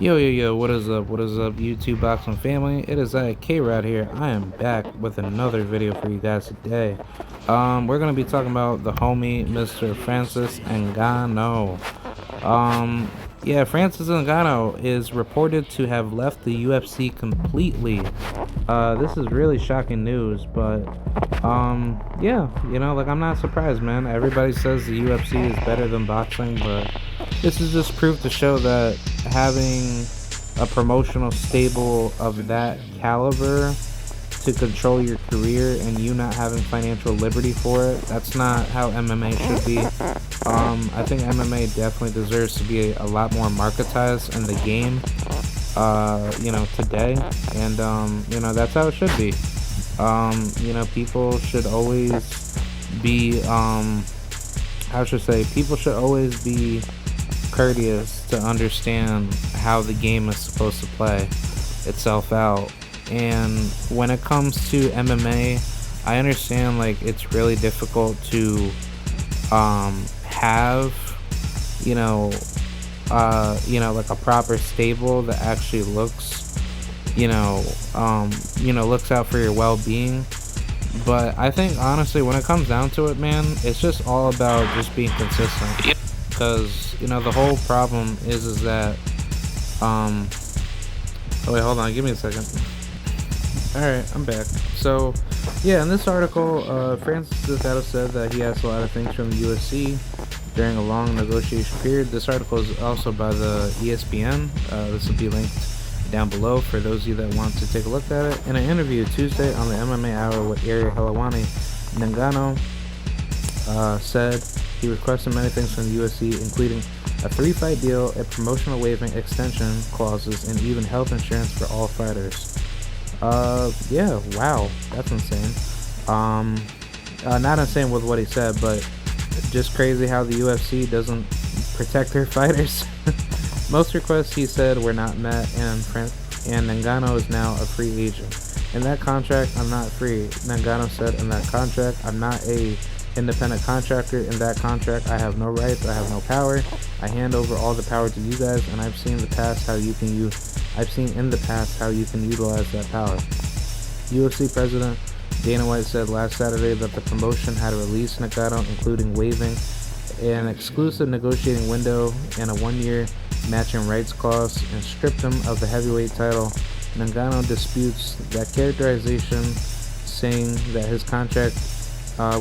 Yo, what is up, YouTube boxing family? It is K-Rod here. I am back with another video for you guys today. We're gonna be talking about the homie, Mr. Francis Ngannou. Yeah, Francis Ngannou is reported to have left the UFC completely. This is really shocking news, but, yeah, like, I'm not surprised, man. Everybody says the UFC is better than boxing, but this is just proof to show that having a promotional stable of that caliber to control your career and you not having financial liberty for it, that's not how MMA should be. I think MMA definitely deserves to be a lot more marketized in the game, today, and, that's how it should be. People should always be, people should always be courteous to understand how the game is supposed to play itself out. And when it comes to MMA, I understand, like, it's really difficult to have like a proper stable that actually looks looks out for your well-being. But I think, honestly, when it comes down to it, man, it's just all about just being consistent. Because, the whole problem is that, oh wait, hold on, give me a second. Alright, I'm back. So, yeah, in this article, Francis Ngannou said that he asked a lot of things from the UFC during a long negotiation period. This article is also by the ESPN. This will be linked down below for those of you that want to take a look at it. In an interview Tuesday on the MMA Hour with Ariel Helwani, Ngannou said he requested many things from the UFC, including a 3-fight deal, a promotional waiving extension clauses, and even health insurance for all fighters. Yeah, wow, that's insane. Not insane with what he said, but just crazy how the UFC doesn't protect their fighters. Most requests, he said, were not met, and Ngannou is now a free agent. In that contract, I'm not free. Ngannou said, in that contract, I'm not a independent contractor. In that contract, I have no rights, I have no power. I hand over all the power to you guys, and I've seen in the past how you can utilize that power. UFC President Dana White said last Saturday that the promotion had released Ngannou, including waiving an exclusive negotiating window and a 1-year matching rights clause, and stripped him of the heavyweight title. Ngannou disputes that characterization, saying that his contract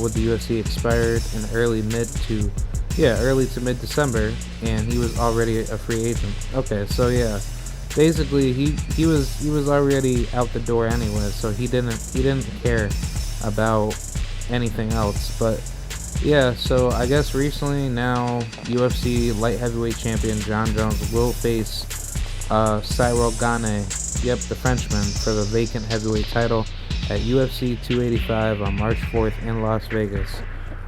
with the UFC expired in early to mid December, and he was already a free agent. Okay, so yeah, basically he was already out the door anyway, so he didn't care about anything else. But yeah, so I guess recently now UFC light heavyweight champion John Jones will face Cyril Gane, the Frenchman, for the vacant heavyweight title at UFC 285 on March 4th in Las Vegas.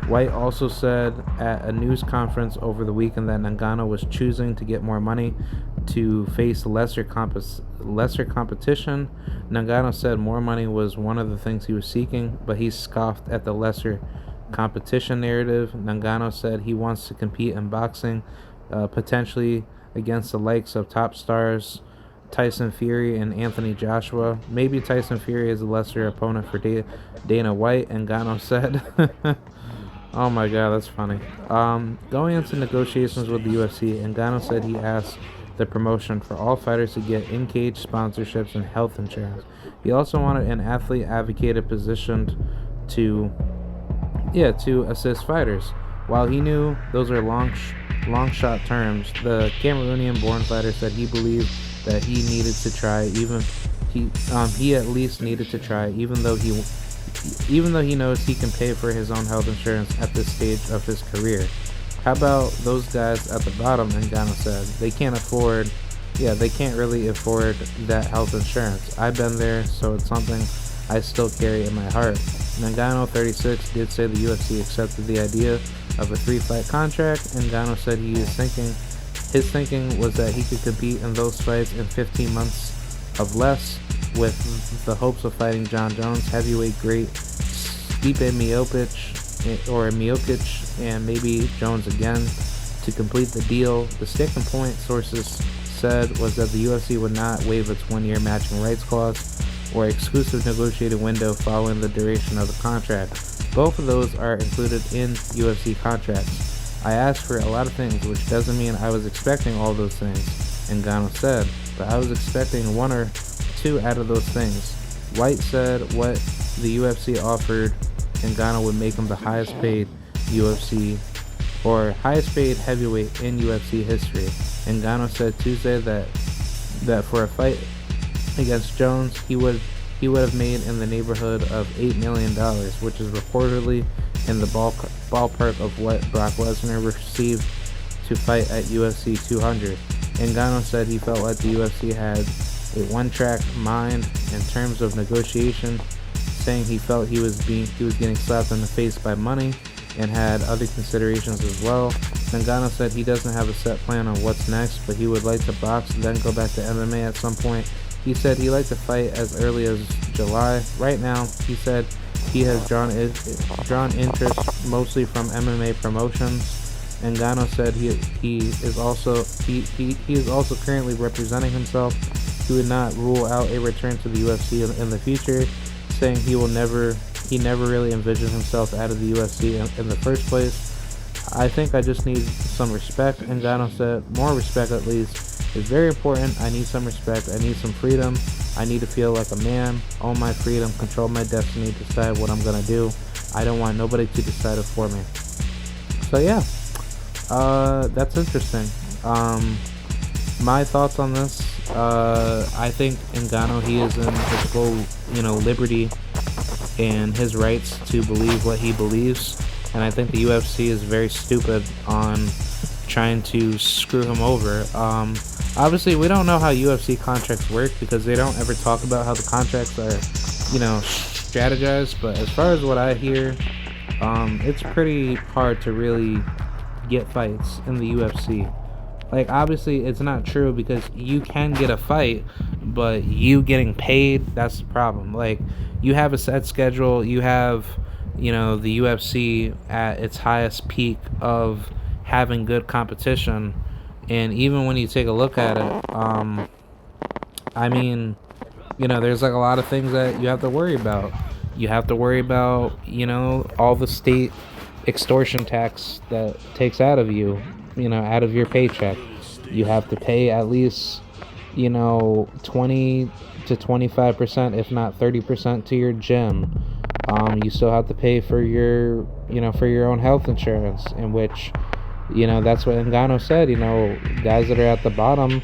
White also said at a news conference over the weekend that Ngannou was choosing to get more money to face lesser competition. Ngannou said more money was one of the things he was seeking, but he scoffed at the lesser competition narrative. Ngannou said he wants to compete in boxing, potentially against the likes of top stars Tyson Fury and Anthony Joshua. Maybe Tyson Fury is a lesser opponent for Dana White, Ngannou said. Oh my god, that's funny. Going into negotiations with the UFC, Ngannou said he asked the promotion for all fighters to get in-cage sponsorships and health insurance. He also wanted an athlete-advocated positioned to assist fighters. While he knew those are long shot terms, the Cameroonian-born fighter said he believed that he needed to try, he at least needed to try, even though he knows he can pay for his own health insurance at this stage of his career. How about those guys at the bottom? Ngannou said they can't really afford that health insurance. I've been there, so it's something I still carry in my heart. Ngannou, 36, did say the UFC accepted the idea of a 3-fight contract. Ngannou said his thinking was that he could compete in those fights in 15 months of less, with the hopes of fighting John Jones, heavyweight great Stipe Miocic, and maybe Jones again to complete the deal. The sticking point, sources said was that the UFC would not waive its 1-year matching rights clause or exclusive negotiated window following the duration of the contract. Both of those are included in UFC contracts. I asked for a lot of things, which doesn't mean I was expecting all those things, Ngannou said, but I was expecting 1 or 2 out of those things. White said what the UFC offered Ngannou would make him the highest paid heavyweight in UFC history. Ngannou said Tuesday that for a fight against Jones, he would have made in the neighborhood of $8 million, which is reportedly in the ballpark of what Brock Lesnar received to fight at UFC 200. Ngannou said he felt like the UFC had a one-track mind in terms of negotiation, saying he felt he was getting slapped in the face by money and had other considerations as well. Ngannou said he doesn't have a set plan on what's next, but he would like to box and then go back to MMA at some point. He said he'd like to fight as early as July. Right now, he said he has drawn interest mostly from MMA promotions. Ngannou said he is also currently representing himself. He would not rule out a return to the UFC in the future, saying he never really envisioned himself out of the UFC in the first place. I think I just need some respect, Ngannou said. More respect, at least, is very important. I need some respect. I need some freedom. I need to feel like a man, own my freedom, control my destiny, decide what I'm going to do. I don't want nobody to decide it for me. So yeah, that's interesting. My thoughts on this, I think Ngannou, he is in his full, liberty and his rights to believe what he believes. And I think the UFC is very stupid on trying to screw him over. Obviously, we don't know how UFC contracts work because they don't ever talk about how the contracts are, strategized. But as far as what I hear, it's pretty hard to really get fights in the UFC. Like, obviously, it's not true because you can get a fight, but you getting paid, that's the problem. Like, you have a set schedule, you have, the UFC at its highest peak of having good competition, and even when you take a look at it, there's like a lot of things that you have to worry about. You have to worry about, all the state extortion tax that takes out of you, out of your paycheck. You have to pay at least, 20 to 25%, if not 30% to your gym. You still have to pay for your own health insurance, in which, that's what Ngannou said, guys that are at the bottom,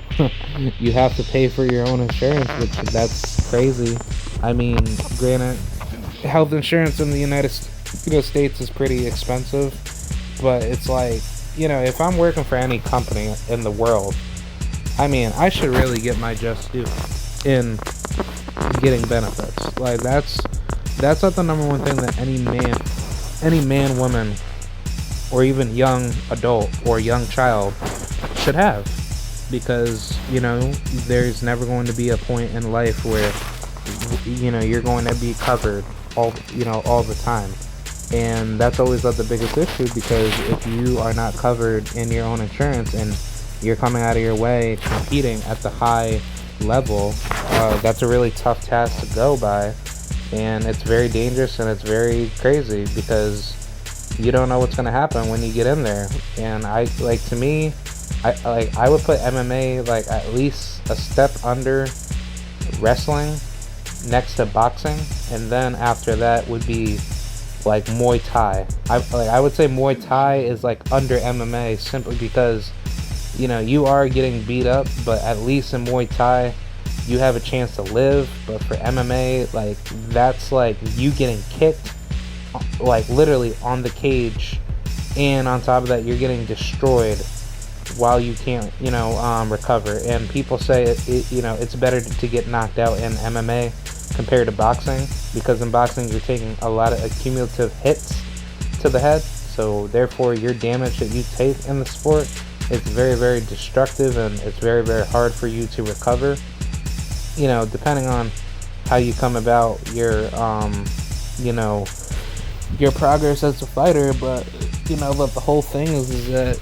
you have to pay for your own insurance, which that's crazy. I mean, granted, health insurance in the United States is pretty expensive, but it's like, if I'm working for any company in the world, I should really get my just due in getting benefits. Like, that's not the number one thing that any man, woman, or even young adult or young child should have, because there's never going to be a point in life where you're going to be covered all the time. And that's always the biggest issue, because if you are not covered in your own insurance and you're coming out of your way competing at the high level, that's a really tough task to go by, and it's very dangerous and it's very crazy because you don't know what's going to happen when you get in there. And I would put MMA like at least a step under wrestling, next to boxing, and then after that would be like Muay Thai. I would say Muay Thai is like under MMA, simply because you are getting beat up, but at least in Muay Thai you have a chance to live. But for MMA, like, that's like you getting kicked, like literally on the cage, and on top of that you're getting destroyed while you can't recover. And people say it's better to get knocked out in MMA compared to boxing, because in boxing you're taking a lot of cumulative hits to the head, so therefore your damage that you take in the sport, it's very, very destructive, and it's very, very hard for you to recover, depending on how you come about your your progress as a fighter. But the whole thing is that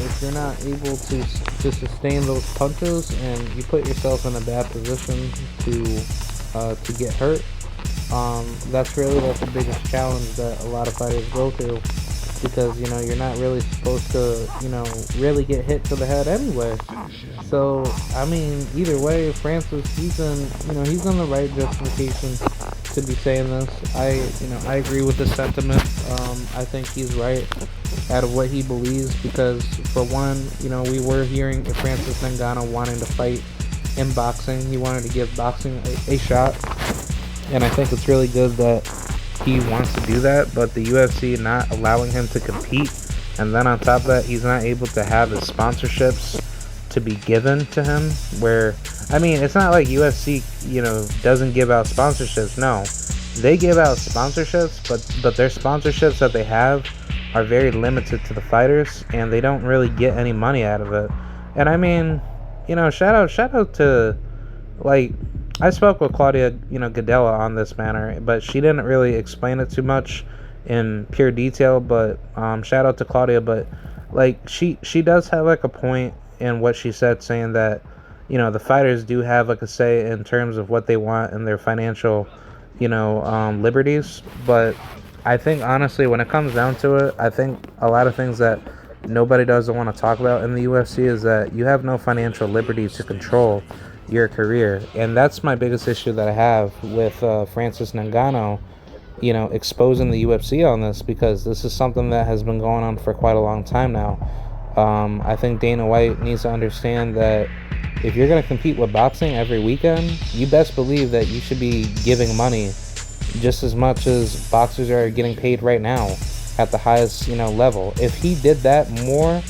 if you're not able to sustain those punches, and you put yourself in a bad position to get hurt, that's really like the biggest challenge that a lot of fighters go through, because you're not really supposed to really get hit to the head anyway. So I mean, either way, Francis, he's in the right justification to be saying this. I agree with the sentiment. I think he's right out of what he believes, because for one, we were hearing Francis Ngannou wanting to fight in boxing. He wanted to give boxing a shot, and I think it's really good that he wants to do that, but the UFC not allowing him to compete, and then on top of that, he's not able to have his sponsorships to be given to him, where, I mean, it's not like UFC, doesn't give out sponsorships. No, they give out sponsorships, but their sponsorships that they have are very limited to the fighters, and they don't really get any money out of it. And I mean, shout out to, like, I spoke with Claudia, Gadella on this matter, but she didn't really explain it too much in pure detail. But shout out to Claudia. But like, she does have like a point in what she said, saying that the fighters do have like a say in terms of what they want and their financial liberties. But I think honestly, when it comes down to it, I think a lot of things that nobody doesn't want to talk about in the UFC is that you have no financial liberty to control your career. And that's my biggest issue that I have with Francis Ngannou, exposing the UFC on this, because this is something that has been going on for quite a long time now. I think Dana White needs to understand that if you're going to compete with boxing every weekend, you best believe that you should be giving money just as much as boxers are getting paid right now at the highest level. If he did that more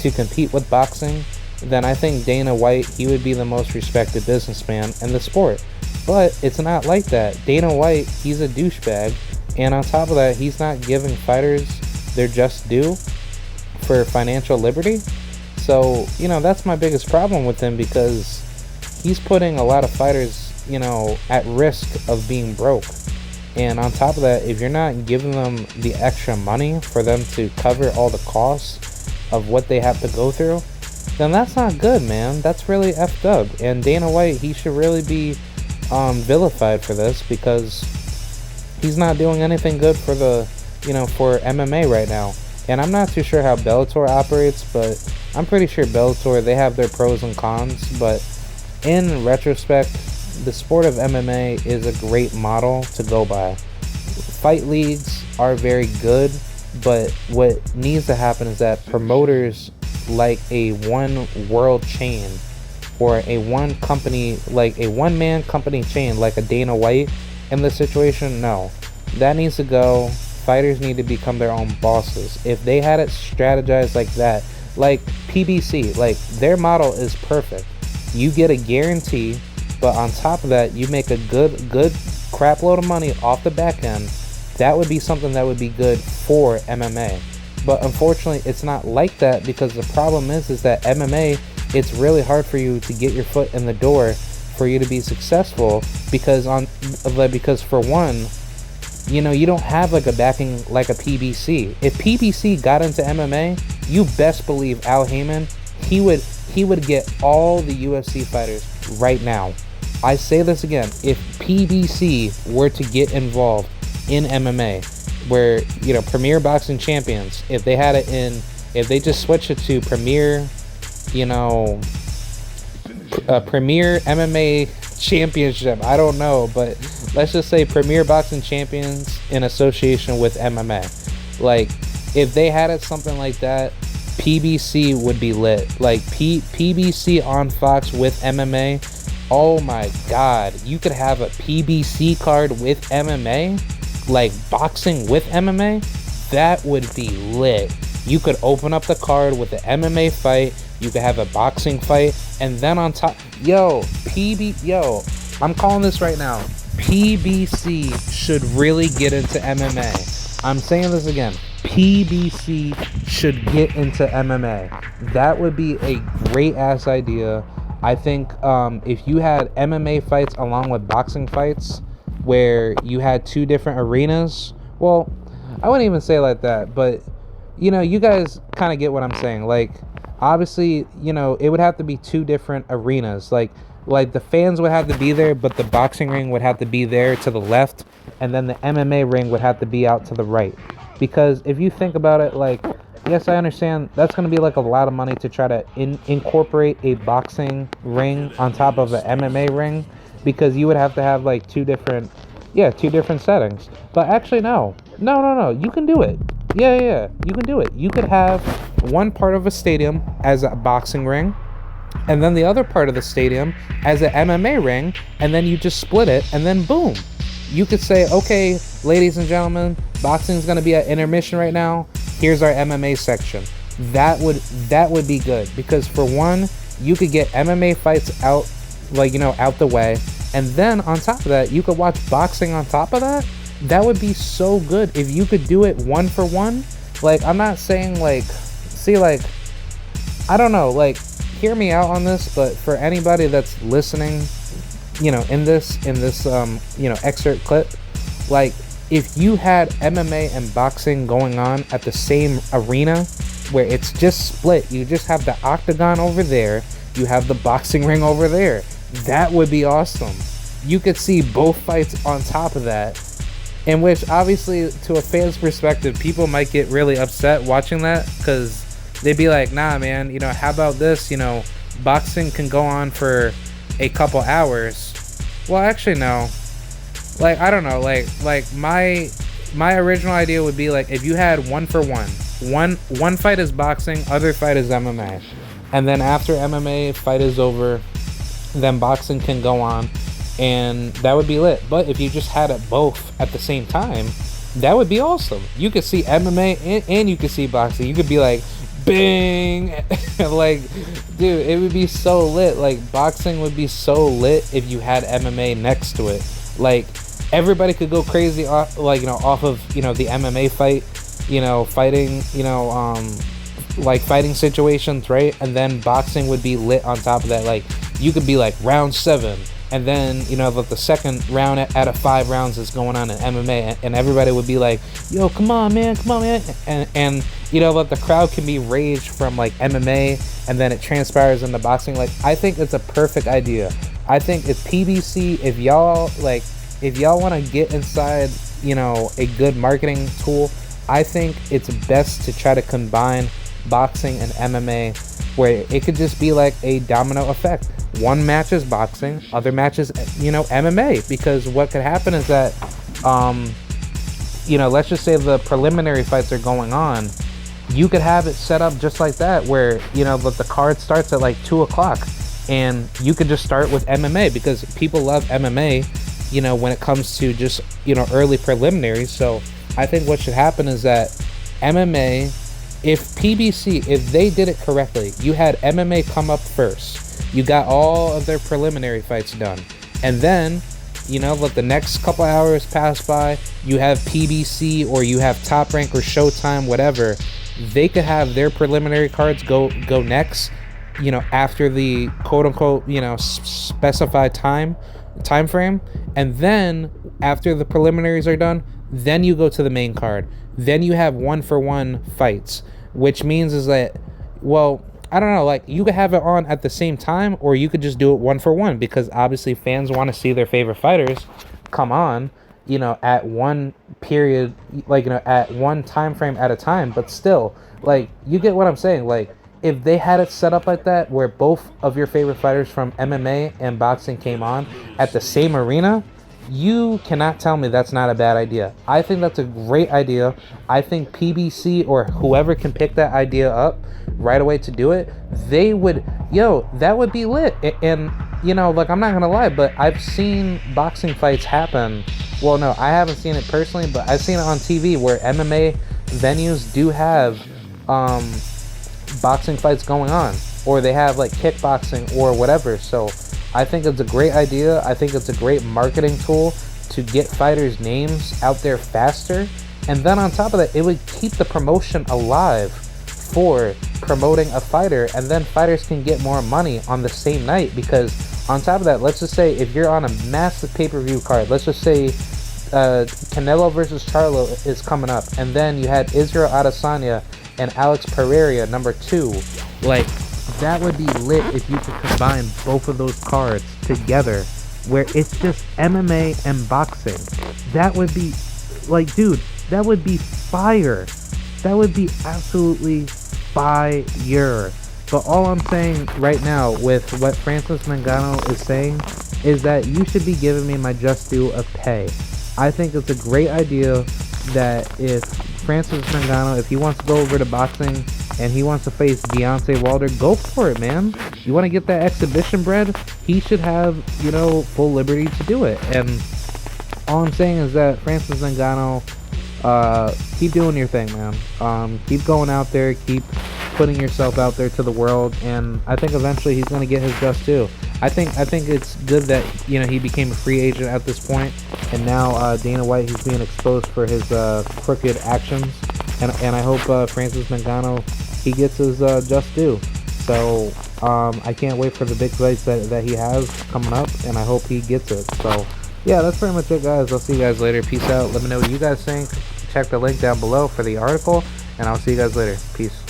to compete with boxing, then I think Dana White, he would be the most respected businessman in the sport. But it's not like that. Dana White, he's a douchebag, and on top of that, he's not giving fighters their just due for financial liberty. So that's my biggest problem with him, because he's putting a lot of fighters at risk of being broke. And on top of that, if you're not giving them the extra money for them to cover all the costs of what they have to go through, then that's not good, man. That's really effed up. And Dana White, he should really be vilified for this, because he's not doing anything good for for MMA right now. And I'm not too sure how Bellator operates, but I'm pretty sure Bellator, they have their pros and cons. But in retrospect, the sport of MMA is a great model to go by. Fight leagues are very good, but what needs to happen is that promoters, like a one world chain, or a one company, like a one man company chain, like a Dana White in this situation, no, that needs to go. Fighters need to become their own bosses. If they had it strategized like that, like PBC, like their model is perfect. You get a guarantee, but on top of that, you make a good crap load of money off the back end. That would be something that would be good for MMA. But unfortunately, it's not like that, because the problem is that MMA, it's really hard for you to get your foot in the door for you to be successful, because for one, you don't have like a backing like a PBC. If PBC got into MMA, you best believe Al Heyman, he would get all the UFC fighters right now. I say this again, if PBC were to get involved in MMA, where Premier Boxing Champions, if they just switch it to Premier Premier MMA Championship, I don't know, but let's just say Premier Boxing Champions in association with MMA, like if they had it something like that, PBC would be lit. Like PBC on Fox with MMA, oh my god, you could have a PBC card with MMA, like boxing with MMA, that would be lit. You could open up the card with the MMA fight, you could have a boxing fight, and then on top, I'm calling this right now, PBC should really get into MMA. I'm saying this again, PBC should get into MMA. That would be a great ass idea. I think if you had MMA fights along with boxing fights, where you had two different arenas, well, I wouldn't even say like that, but you guys kind of get what I'm saying. Like, obviously, it would have to be two different arenas. Like the fans would have to be there, but the boxing ring would have to be there to the left, and then the MMA ring would have to be out to the right. Because if you think about it, like, yes, I understand that's going to be like a lot of money to try to incorporate a boxing ring on top of an MMA ring, because you would have to have like two different settings. But actually, no, you can do it. Yeah, you can do it. You could have one part of a stadium as a boxing ring, and then the other part of the stadium as an MMA ring, and then you just split it, and then boom. You could say, okay, ladies and gentlemen, boxing's going to be at intermission right now. Here's our MMA section. That would be good, because for one, you could get MMA fights out, out the way, and then on top of that, you could watch boxing on top of that. That would be so good if you could do it one for one. Like, I'm not saying, like, see, like, I don't know, like, hear me out on this, but for anybody that's listening, in this excerpt clip, like, if you had MMA and boxing going on at the same arena, where it's just split, you just have the octagon over there, you have the boxing ring over there, that would be awesome. You could see both fights on top of that, in which, obviously, to a fan's perspective, people might get really upset watching that, because they'd be like, nah, man, how about this? Boxing can go on for a couple hours. Well, actually, no. Like, I don't know. Like my original idea would be, like, if you had one for one. One fight is boxing, other fight is MMA. And then after MMA fight is over, then boxing can go on, and that would be lit. But if you just had it both at the same time, that would be awesome. You could see MMA and you could see boxing. You could be like, bang. Like, dude, it would be so lit. Like, boxing would be so lit if you had MMA next to it. Like, everybody could go crazy off, off of, the MMA fight, fighting, fighting situations, right? And then boxing would be lit on top of that. Like, you could be like round 7, and then the second round out of 5 rounds is going on in MMA, and everybody would be like, yo, come on man, and the crowd can be raged from like MMA, and then it transpires into boxing. Like, I think it's a perfect idea. I think if PBC, if y'all want to get inside a good marketing tool, I think it's best to try to combine boxing and MMA, where it could just be like a domino effect. One match is boxing, other match is MMA, because what could happen is that let's just say the preliminary fights are going on. You could have it set up just like that, where the card starts at like 2 o'clock, and you could just start with MMA, because people love MMA when it comes to just early preliminaries. So I think what should happen is that MMA, if PBC, if they did it correctly, you had MMA come up first. You got all of their preliminary fights done. And then, let the next couple hours pass by, you have PBC, or you have Top Rank or Showtime, whatever. They could have their preliminary cards go next, after the quote-unquote, specified time frame. And then, after the preliminaries are done, then you go to the main card. Then you have one-for-one fights, which means is that, well, I don't know, like, you could have it on at the same time, or you could just do it one for one, because obviously fans want to see their favorite fighters come on, at one period, at one time frame at a time. But still, like, you get what I'm saying. Like, if they had it set up like that, where both of your favorite fighters from MMA and boxing came on at the same arena, you cannot tell me that's not a bad idea. I think that's a great idea. I think PBC or whoever can pick that idea up right away to do it, they would, that would be lit. And, like, I'm not gonna lie, but I've seen boxing fights happen. Well, no, I haven't seen it personally, but I've seen it on TV where MMA venues do have boxing fights going on, or they have like kickboxing or whatever. So I think it's a great idea. I think it's a great marketing tool to get fighters' names out there faster. And then on top of that, it would keep the promotion alive for promoting a fighter, and then fighters can get more money on the same night. Because on top of that, let's just say if you're on a massive pay-per-view card, let's just say Canelo versus Charlo is coming up, and then you had Israel Adesanya and Alex Pereira number 2. Like, that would be lit if you could combine both of those cards together, where it's just MMA and boxing. That would be, like, dude, that would be fire. That would be absolutely fire. But all I'm saying right now with what Francis Ngannou is saying is that you should be giving me my just due of pay. I think it's a great idea that if Francis Ngannou, if he wants to go over to boxing and he wants to face Deontay Wilder, go for it, man. You want to get that exhibition bread? He should have, you know, full liberty to do it. And all I'm saying is that Francis Ngannou, keep doing your thing, man. Keep going out there, keep putting yourself out there to the world, and I think eventually he's going to get his just due. I think it's good that, you know, he became a free agent at this point, and now Dana White, he's being exposed for his crooked actions, and I hope Francis Ngannou, he gets his just due. So I can't wait for the big fights that he has coming up, and I hope he gets it. So yeah, that's pretty much it, guys. I'll see you guys later. Peace out. Let me know what you guys think. Check the link down below for the article, and I'll see you guys later. Peace.